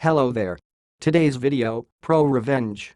Hello there. Today's video, ProRevenge.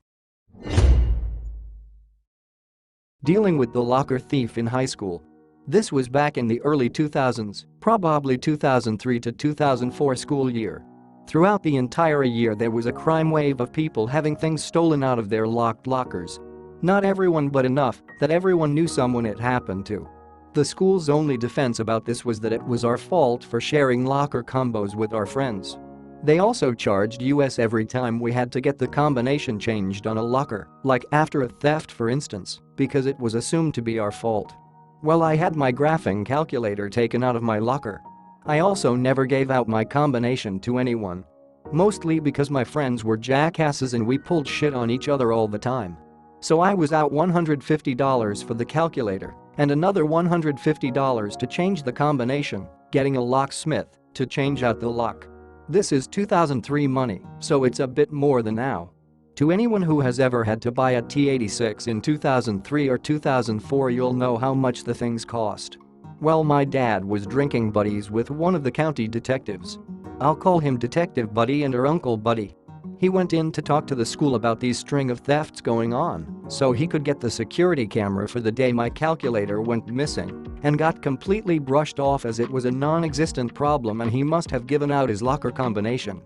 Dealing with the locker thief in high school. This was back in the early 2000s, probably 2003 to 2004 school year. Throughout the entire year there was a crime wave of people having things stolen out of their locked lockers. Not everyone, but enough that everyone knew someone it happened to. The school's only defense about this was that it was our fault for sharing locker combos with our friends. They also charged us every time we had to get the combination changed on a locker, like after a theft for instance, because it was assumed to be our fault. Well, I had my graphing calculator taken out of my locker. I also never gave out my combination to anyone. Mostly because my friends were jackasses and we pulled shit on each other all the time. So I was out $150 for the calculator and another $150 to change the combination, getting a locksmith to change out the lock. This is 2003 money, so it's a bit more than now. To anyone who has ever had to buy a T86 in 2003 or 2004, you'll know how much the things cost. Well, my dad was drinking buddies with one of the county detectives. I'll call him Detective Buddy and her Uncle Buddy. He went in to talk to the school about these string of thefts going on so he could get the security camera for the day my calculator went missing and got completely brushed off as it was a non-existent problem and he must have given out his locker combination.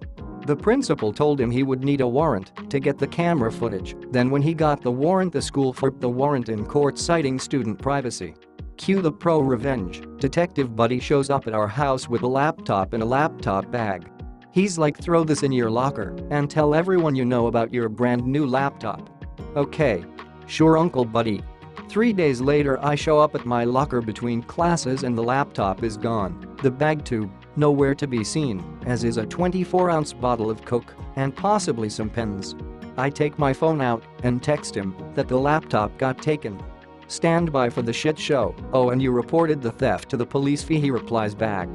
The principal told him he would need a warrant to get the camera footage. Then when he got the warrant, the school flipped the warrant in court citing student privacy. Cue the ProRevenge. Detective Buddy shows up at our house with a laptop in a laptop bag. He's like, throw this in your locker and tell everyone you know about your brand new laptop. Okay. Sure, Uncle Buddy. 3 days later I show up at my locker between classes and the laptop is gone. The bag too, nowhere to be seen, as is a 24-ounce bottle of Coke and possibly some pens. I take my phone out and text him that the laptop got taken. Stand by for the shit show. Oh, and you reported the theft to the police? He replies back.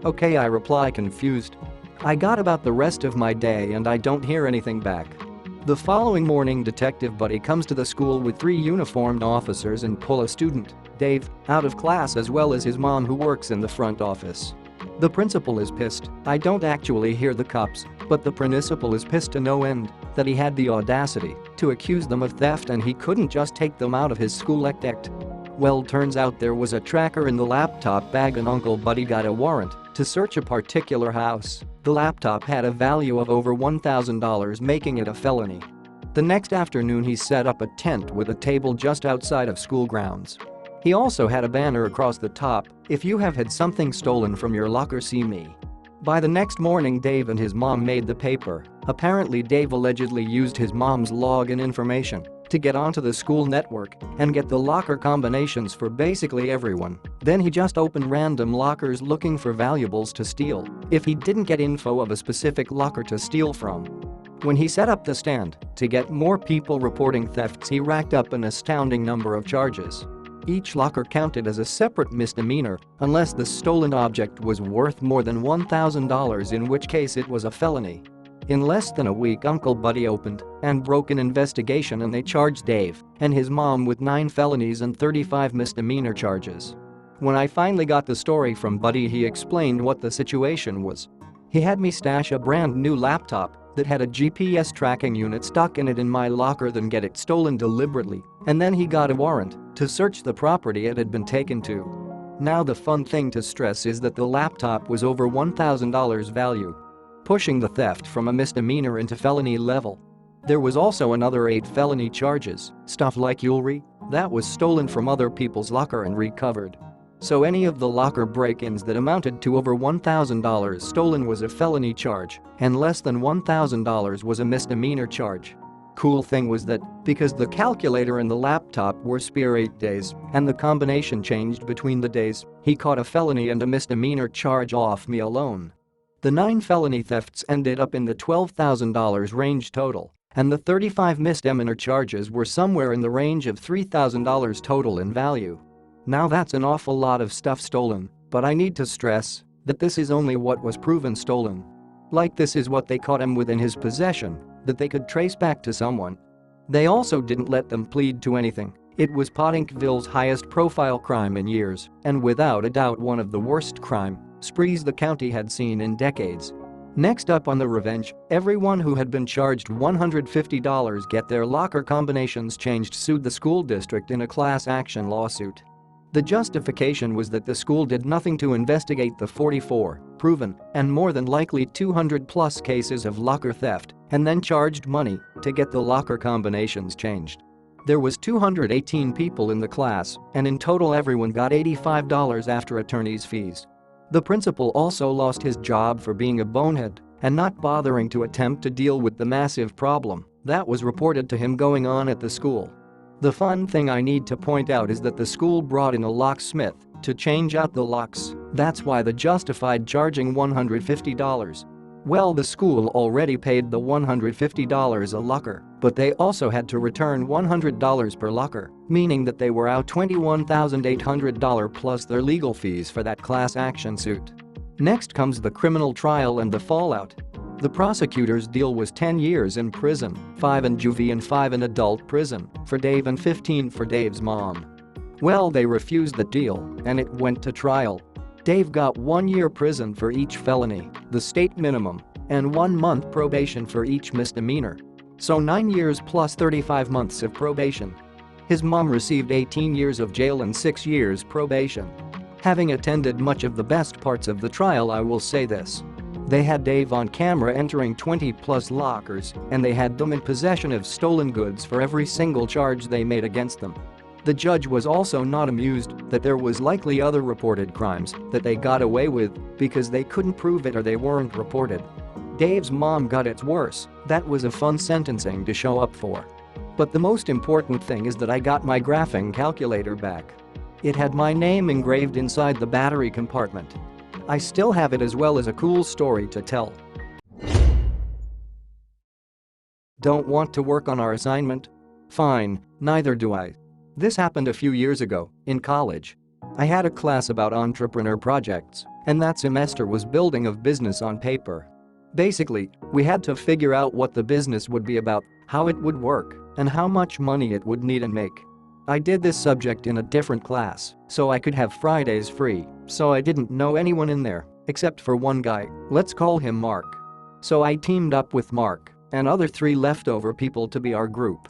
Okay, I reply confused. I got about the rest of my day and I don't hear anything back. The following morning Detective Buddy comes to the school with 3 uniformed officers and pull a student, Dave, out of class as well as his mom who works in the front office. The principal is pissed. I don't actually hear the cops, but the principal is pissed to no end that he had the audacity to accuse them of theft and he couldn't just take them out of his school act. Well, turns out there was a tracker in the laptop bag and Uncle Buddy got a warrant to search a particular house. The laptop had a value of over $1,000, making it a felony. The next afternoon he set up a tent with a table just outside of school grounds. He also had a banner across the top, if you have had something stolen from your locker, see me. By the next morning Dave and his mom made the paper. Apparently Dave allegedly used his mom's login information to get onto the school network and get the locker combinations for basically everyone. Then he just opened random lockers looking for valuables to steal if he didn't get info of a specific locker to steal from. When he set up the stand to get more people reporting thefts, he racked up an astounding number of charges. Each locker counted as a separate misdemeanor unless the stolen object was worth more than $1,000, in which case it was a felony. In less than a week Uncle Buddy opened and broke an investigation and they charged Dave and his mom with 9 felonies and 35 misdemeanor charges. When I finally got the story from Buddy, he explained what the situation was. He had me stash a brand new laptop that had a GPS tracking unit stuck in it in my locker, then get it stolen deliberately, and then he got a warrant to search the property it had been taken to. Now the fun thing to stress is that the laptop was over $1,000 value, pushing the theft from a misdemeanor into felony level. There was also another 8 felony charges, stuff like jewelry that was stolen from other people's locker and recovered. So any of the locker break-ins that amounted to over $1,000 stolen was a felony charge and less than $1,000 was a misdemeanor charge. Cool thing was that because the calculator and the laptop were spare 8 days and the combination changed between the days, he caught a felony and a misdemeanor charge off me alone. The 9 felony thefts ended up in the $12,000 range total, and the 35 misdemeanor charges were somewhere in the range of $3,000 total in value. Now that's an awful lot of stuff stolen, but I need to stress that this is only what was proven stolen. Like, this is what they caught him with in his possession that they could trace back to someone. They also didn't let them plead to anything. It was Pottinkville's highest profile crime in years and without a doubt one of the worst crime sprees the county had seen in decades. Next up on the revenge, everyone who had been charged $150 get their locker combinations changed sued the school district in a class action lawsuit. The justification was that the school did nothing to investigate the 44 proven and more than likely 200+ cases of locker theft and then charged money to get the locker combinations changed. There was 218 people in the class, and in total everyone got $85 after attorney's fees. The principal also lost his job for being a bonehead and not bothering to attempt to deal with the massive problem that was reported to him going on at the school. The fun thing I need to point out is that the school brought in a locksmith to change out the locks. That's why the justified charging $150. Well, the school already paid the $150 a locker, but they also had to return $100 per locker, meaning that they were out $21,800 plus their legal fees for that class action suit. Next comes the criminal trial and the fallout. The prosecutor's deal was 10 years in prison, 5 in juvie and 5 in adult prison for Dave and 15 for Dave's mom. Well, they refused the deal, and it went to trial. Dave got 1 year prison for each felony, the state minimum, and 1 month probation for each misdemeanor. So 9 years plus 35 months of probation. His mom received 18 years of jail and 6 years probation. Having attended much of the best parts of the trial, I will say this. They had Dave on camera entering 20+ lockers, and they had them in possession of stolen goods for every single charge they made against them. The judge was also not amused that there was likely other reported crimes that they got away with because they couldn't prove it or they weren't reported. Dave's mom got its worse. That was a fun sentencing to show up for. But the most important thing is that I got my graphing calculator back. It had my name engraved inside the battery compartment. I still have it, as well as a cool story to tell. Don't want to work on our assignment? Fine, neither do I. This happened a few years ago, in college. I had a class about entrepreneur projects, and that semester was building a business on paper. Basically, we had to figure out what the business would be about, how it would work, and how much money it would need and make. I did this subject in a different class, so I could have Fridays free, so I didn't know anyone in there, except for one guy, let's call him Mark. So I teamed up with Mark and other 3 leftover people to be our group.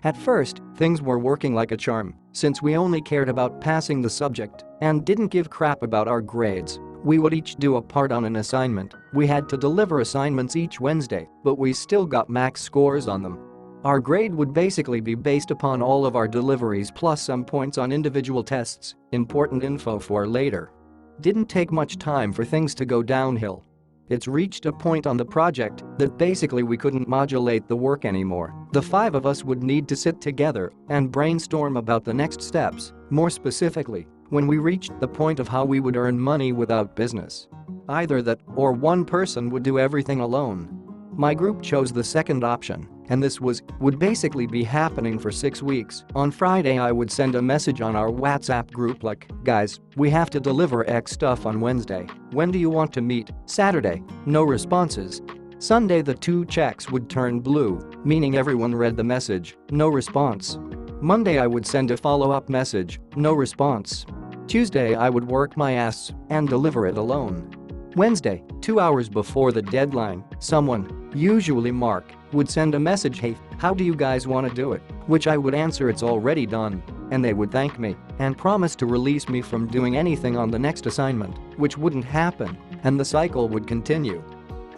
At first, things were working like a charm, since we only cared about passing the subject and didn't give crap about our grades. We would each do a part on an assignment. We had to deliver assignments each Wednesday, but we still got max scores on them. Our grade would basically be based upon all of our deliveries plus some points on individual tests, important info for later. Didn't take much time for things to go downhill. It's reached a point on the project that basically we couldn't modulate the work anymore. The 5 of us would need to sit together and brainstorm about the next steps, more specifically, when we reached the point of how we would earn money without business. Either that or one person would do everything alone. My group chose the second option, and this would basically be happening for 6 weeks. On Friday I would send a message on our WhatsApp group like, guys, we have to deliver X stuff on Wednesday. When do you want to meet? Saturday. No responses. Sunday the 2 checks would turn blue, meaning everyone read the message, no response. Monday I would send a follow-up message, no response. Tuesday I would work my ass and deliver it alone. Wednesday, 2 hours before the deadline, someone, usually Mark, would send a message, hey, how do you guys want to do it? Which I would answer, it's already done, and they would thank me and promise to release me from doing anything on the next assignment, which wouldn't happen, and the cycle would continue.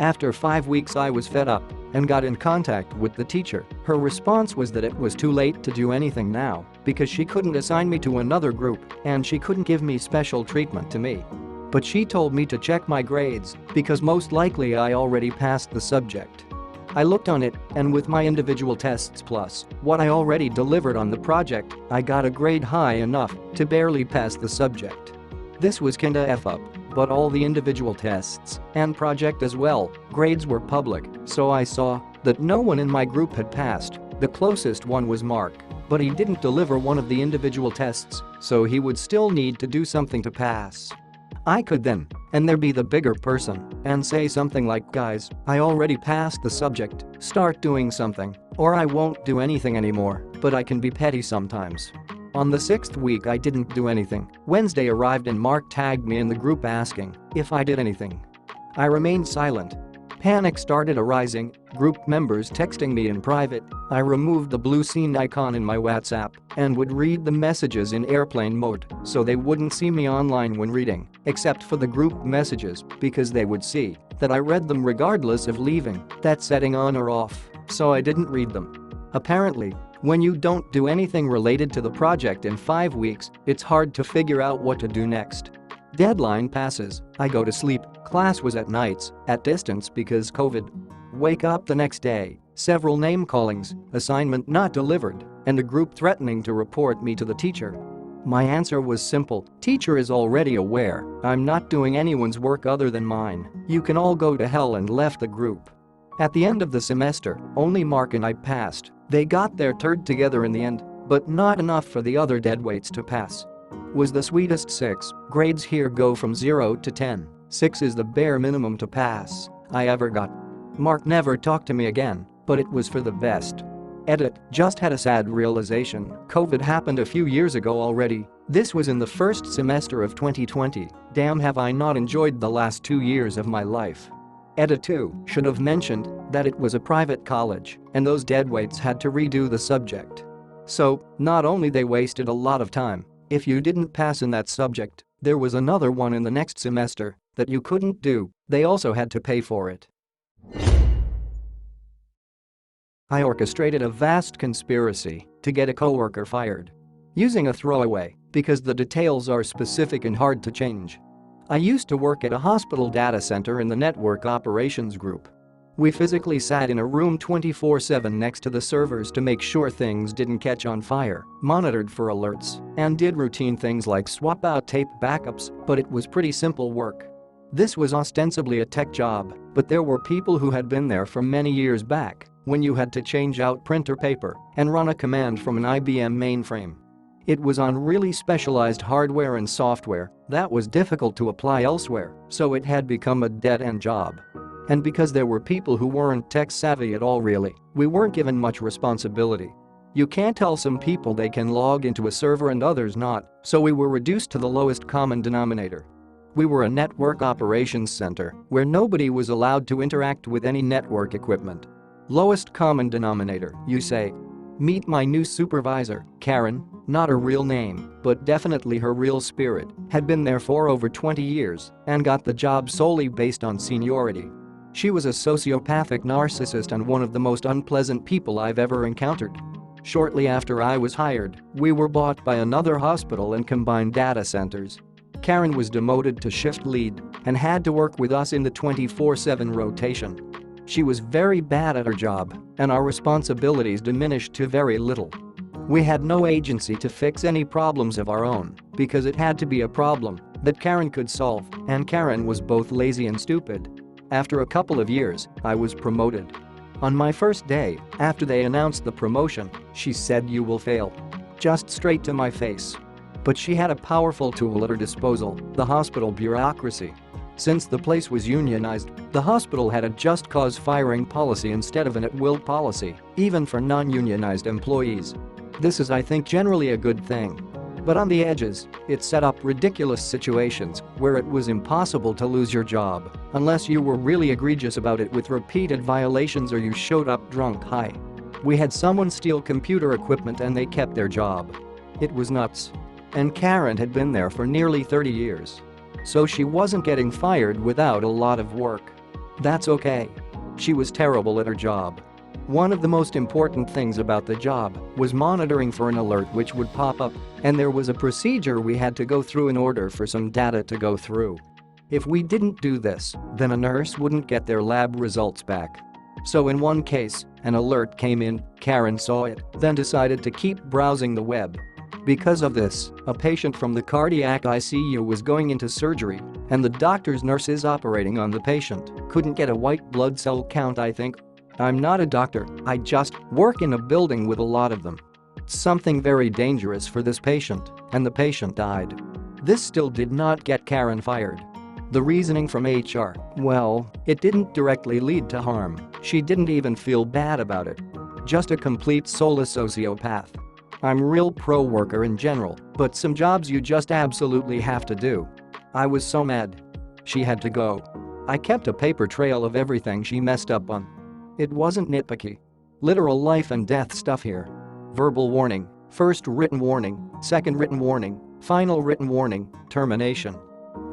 After 5 weeks I was fed up and got in contact with the teacher. Her response was that it was too late to do anything now because she couldn't assign me to another group and she couldn't give me special treatment to me. But she told me to check my grades because most likely I already passed the subject. I looked on it, and with my individual tests plus what I already delivered on the project, I got a grade high enough to barely pass the subject. This was kinda F up, but all the individual tests and project as well, grades were public, so I saw that no one in my group had passed. The closest one was Mark, but he didn't deliver one of the individual tests, so he would still need to do something to pass. I could then, and there be the bigger person, and say something like, guys, I already passed the subject, start doing something, or I won't do anything anymore, but I can be petty sometimes. On the 6th week I didn't do anything. Wednesday arrived and Mark tagged me in the group asking if I did anything. I remained silent. Panic started arising, group members texting me in private. I removed the blue scene icon in my WhatsApp and would read the messages in airplane mode so they wouldn't see me online when reading, except for the group messages because they would see that I read them regardless of leaving that setting on or off, so I didn't read them. Apparently, when you don't do anything related to the project in 5 weeks, it's hard to figure out what to do next. Deadline passes, I go to sleep, class was at nights, at distance because COVID. Wake up the next day, several name callings, assignment not delivered, and a group threatening to report me to the teacher. My answer was simple, teacher is already aware, I'm not doing anyone's work other than mine, you can all go to hell, and left the group. At the end of the semester, only Mark and I passed. They got their turd together in the end, but not enough for the other deadweights to pass. Was the sweetest 6, grades here go from 0 to 10, 6 is the bare minimum to pass I ever got. Mark never talked to me again, but it was for the best. Edit, just had a sad realization, COVID happened a few years ago already. This was in the first semester of 2020, damn have I not enjoyed the last 2 years of my life. Edit 2, should have mentioned that it was a private college and those deadweights had to redo the subject. So, not only they wasted a lot of time, if you didn't pass in that subject, there was another one in the next semester that you couldn't do, they also had to pay for it. I orchestrated a vast conspiracy to get a coworker fired. Using a throwaway, because the details are specific and hard to change. I used to work at a hospital data center in the network operations group. We physically sat in a room 24/7 next to the servers to make sure things didn't catch on fire, monitored for alerts, and did routine things like swap out tape backups, but it was pretty simple work. This was ostensibly a tech job, but there were people who had been there for many years back when you had to change out printer paper and run a command from an IBM mainframe. It was on really specialized hardware and software that was difficult to apply elsewhere, so it had become a dead-end job. And because there were people who weren't tech-savvy at all really, we weren't given much responsibility. You can't tell some people they can log into a server and others not, so we were reduced to the lowest common denominator. We were a network operations center where nobody was allowed to interact with any network equipment. Lowest common denominator, you say. Meet my new supervisor, Karen, not her real name, but definitely her real spirit, had been there for over 20 years and got the job solely based on seniority. She was a sociopathic narcissist and one of the most unpleasant people I've ever encountered. Shortly after I was hired, we were bought by another hospital and combined data centers. Karen was demoted to shift lead and had to work with us in the 24/7 rotation. She was very bad at her job, and our responsibilities diminished to very little. We had no agency to fix any problems of our own because it had to be a problem that Karen could solve, and Karen was both lazy and stupid. After a couple of years, I was promoted. On my first day, after they announced the promotion, she said, "You will fail." Just straight to my face. But she had a powerful tool at her disposal, the hospital bureaucracy. Since the place was unionized, the hospital had a just cause firing policy instead of an at-will policy, even for non-unionized employees. This is, I think, generally a good thing. But on the edges, it set up ridiculous situations where it was impossible to lose your job unless you were really egregious about it with repeated violations or you showed up drunk high. We had someone steal computer equipment and they kept their job. It was nuts. And Karen had been there for nearly 30 years. So she wasn't getting fired without a lot of work. That's okay. She was terrible at her job. One of the most important things about the job was monitoring for an alert which would pop up, and there was a procedure we had to go through in order for some data to go through. If we didn't do this, then a nurse wouldn't get their lab results back. So in one case, an alert came in, Karen saw it, then decided to keep browsing the web. Because of this, a patient from the cardiac ICU was going into surgery, and the doctor's nurses operating on the patient couldn't get a white blood cell count, I think. I'm not a doctor, I just work in a building with a lot of them. Something very dangerous for this patient, and the patient died. This still did not get Karen fired. The reasoning from HR, well, it didn't directly lead to harm. She didn't even feel bad about it. Just a complete soulless sociopath. I'm real pro-worker in general, but some jobs you just absolutely have to do. I was so mad. She had to go. I kept a paper trail of everything she messed up on. It wasn't nitpicky. Literal life and death stuff here. Verbal warning, first written warning, second written warning, final written warning, termination.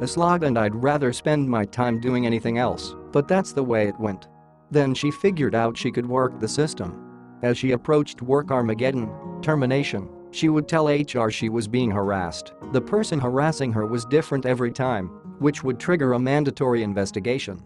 A slog, and I'd rather spend my time doing anything else, but that's the way it went. Then she figured out she could work the system. As she approached work Armageddon, termination, she would tell HR she was being harassed. The person harassing her was different every time, which would trigger a mandatory investigation.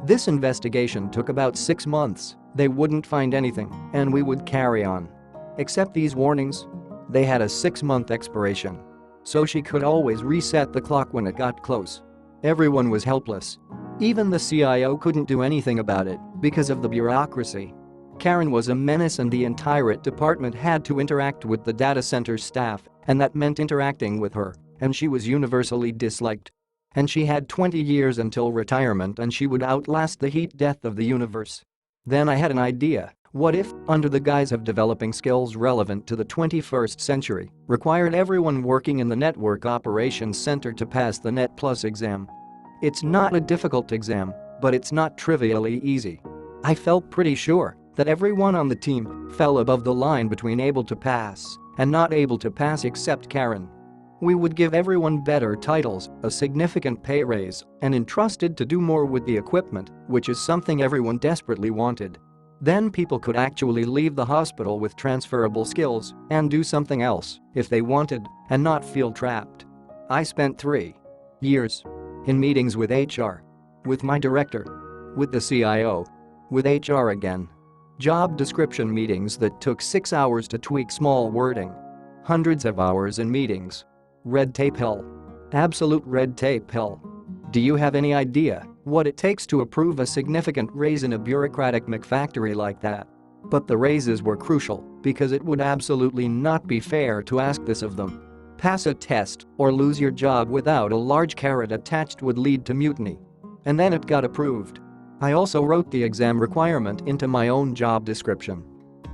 This investigation took about 6 months. They wouldn't find anything, and we would carry on. Except these warnings. They had a 6-month expiration. So she could always reset the clock when it got close. Everyone was helpless. Even the CIO couldn't do anything about it because of the bureaucracy. Karen was a menace, and the entire department had to interact with the data center staff, and that meant interacting with her, and she was universally disliked. And she had 20 years until retirement, and she would outlast the heat death of the universe. Then I had an idea. What if, under the guise of developing skills relevant to the 21st century, required everyone working in the Network Operations Center to pass the Net Plus exam? It's not a difficult exam, but it's not trivially easy. I felt pretty sure that everyone on the team fell above the line between able to pass and not able to pass except Karen. We would give everyone better titles, a significant pay raise, and entrusted to do more with the equipment, which is something everyone desperately wanted. Then people could actually leave the hospital with transferable skills and do something else if they wanted and not feel trapped. I spent 3 years in meetings with HR, with my director, with the CIO, with HR again. Job description meetings that took 6 hours to tweak small wording. Hundreds of hours in meetings. Red tape hell. Absolute red tape hell. Do you have any idea what it takes to approve a significant raise in a bureaucratic McFactory like that? But the raises were crucial because it would absolutely not be fair to ask this of them. Pass a test or lose your job without a large carrot attached would lead to mutiny. And then it got approved. I also wrote the exam requirement into my own job description.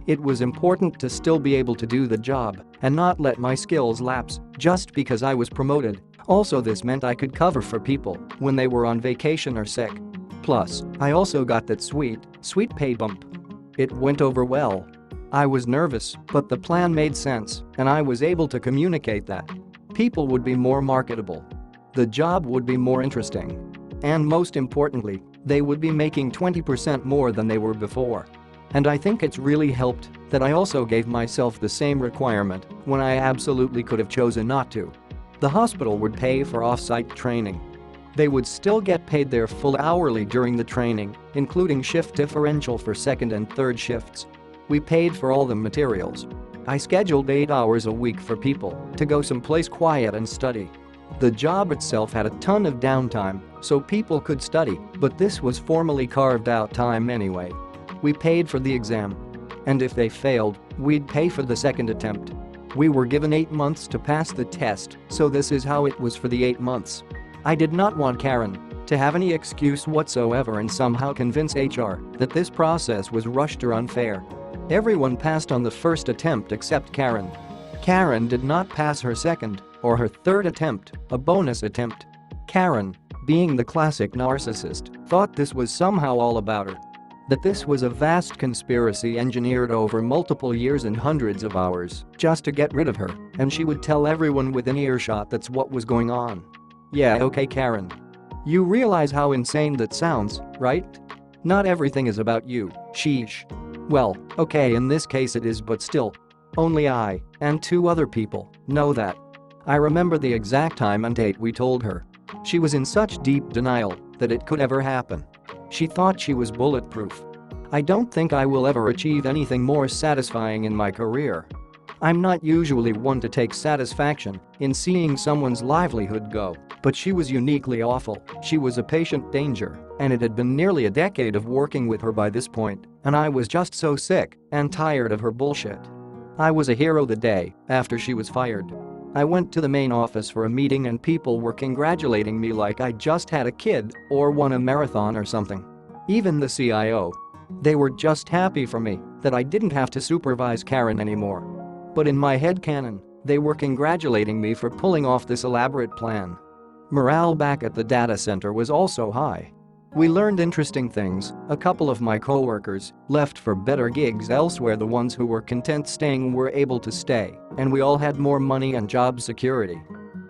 It was important to still be able to do the job and not let my skills lapse just because I was promoted. Also, this meant I could cover for people when they were on vacation or sick. Plus, I also got that sweet pay bump. It went over well. I was nervous, but the plan made sense, and I was able to communicate that. People would be more marketable. The job would be more interesting. And most importantly, they would be making 20% more than they were before. And I think it's really helped that I also gave myself the same requirement when I absolutely could have chosen not to. The hospital would pay for off-site training. They would still get paid their full hourly during the training, including shift differential for second and third shifts. We paid for all the materials. I scheduled 8 hours a week for people to go someplace quiet and study. The job itself had a ton of downtime, so people could study, but this was formally carved out time anyway. We paid for the exam. And if they failed, we'd pay for the second attempt. We were given 8 months to pass the test, so this is how it was for the 8 months. I did not want Karen to have any excuse whatsoever and somehow convince HR that this process was rushed or unfair. Everyone passed on the first attempt except Karen. Karen did not pass her second or her third attempt, a bonus attempt. Karen, being the classic narcissist, thought this was somehow all about her. That this was a vast conspiracy engineered over multiple years and hundreds of hours just to get rid of her, and she would tell everyone within earshot that's what was going on. Yeah, okay, Karen. You realize how insane that sounds, right? Not everything is about you, sheesh. Well, okay, in this case it is, but still. Only I and 2 other people know that. I remember the exact time and date we told her. She was in such deep denial that it could ever happen. She thought she was bulletproof. I don't think I will ever achieve anything more satisfying in my career. I'm not usually one to take satisfaction in seeing someone's livelihood go, but she was uniquely awful. She was a patient danger, and it had been nearly a decade of working with her by this point, and I was just so sick and tired of her bullshit. I was a hero the day after she was fired. I went to the main office for a meeting and people were congratulating me like I just had a kid or won a marathon or something. Even the CIO. They were just happy for me that I didn't have to supervise Karen anymore. But in my headcanon, they were congratulating me for pulling off this elaborate plan. Morale back at the data center was also high. We learned interesting things. A couple of my coworkers left for better gigs elsewhere. The ones who were content staying were able to stay, and we all had more money and job security.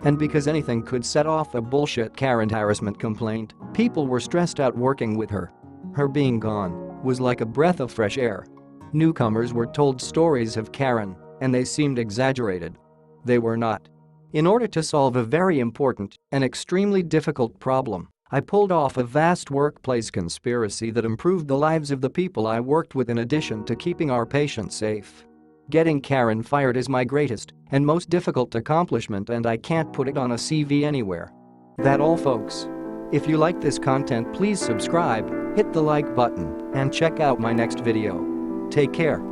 And because anything could set off a bullshit Karen harassment complaint, people were stressed out working with her. Her being gone was like a breath of fresh air. Newcomers were told stories of Karen, and they seemed exaggerated. They were not. In order to solve a very important and extremely difficult problem, I pulled off a vast workplace conspiracy that improved the lives of the people I worked with in addition to keeping our patients safe. Getting Karen fired is my greatest and most difficult accomplishment, and I can't put it on a CV anywhere. That's all, folks. If you like this content, please subscribe, hit the like button, and check out my next video. Take care.